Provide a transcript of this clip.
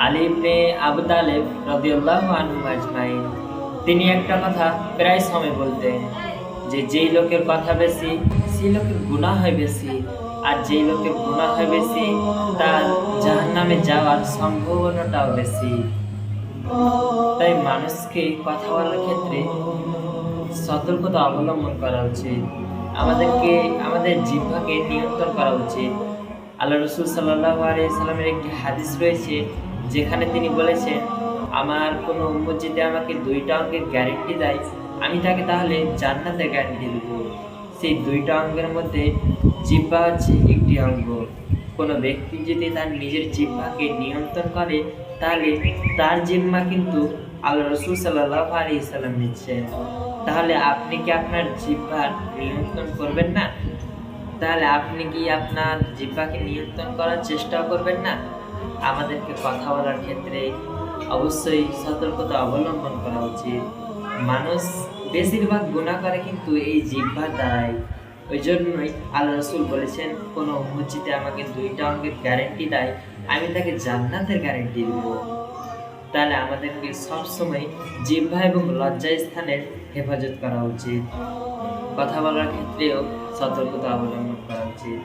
আলী ইবনে আবু তালেব রাদিয়াল্লাহু আনহু আজমাইন তিনি একটা কথা প্রায় সময় বলতেন যে যেই লোকের কথা বেশি সেই লোকের গুনাহ হয় বেশি, আর যেই লোকের গুনাহ হয় বেশি তার জাহান্নামে যাওয়ার সম্ভাবনাটাও বেশি। তাই মানুষকে কথা বলার ক্ষেত্রে সতর্কতা অবলম্বন করা উচিত। আমাদেরকে আমাদের জিহ্বাকে নিয়ন্ত্রণ করা উচিত। আল্লাহ রাসূল সাল্লাল্লাহু আলাইহি সাল্লামের একটি হাদিস রয়েছে যেখানে তিনি বলেছেন, আমার কোনো উম্মত যদি আমাকে ২টা অঙ্গের গ্যারান্টি দেয়, আমি তাকে তাহলে জান্নাতের গ্যারান্টি দেব। সেই ২টা অঙ্গের মধ্যে জিহ্বা হচ্ছে একটি অঙ্গ। কোনো ব্যক্তি যদি তার নিজের জিহ্বাকে নিয়ন্ত্রণ করে তাহলে তার জিহ্বা কিন্তু আল্লাহ রাসূল সাল্লাল্লাহু আলাইহি সাল্লাম নিচ্ছেন। তাহলে আপনি কি আপনার জিহ্বার নিয়ন্ত্রণ করবেন না? তাহলে আপনি কি আপনার জিহ্বাকে নিয়ন্ত্রণ করার চেষ্টাও করবেন না? আমাদেরকে কথা বলার ক্ষেত্রে অবশ্যই সতর্কতা অবলম্বন করা উচিত। মানুষ বেশিরভাগ গুনাহ করে কিন্তু এই জিহ্বার দ্বারাই। ওই জন্যই আল্লাহ রাসূল বলেছেন, কোনো উম্মত যদি আমাকে ২টা অঙ্গের গ্যারান্টি দেয়, আমি তাকে জান্নাতের গ্যারান্টি দেব। তাহলে আমাদেরকে সবসময় জিহ্বা এবং লজ্জাস্থানের হেফাজত করা উচিত। কথা বলার ক্ষেত্রেও সতর্কতা অবলম্বন করা উচিত।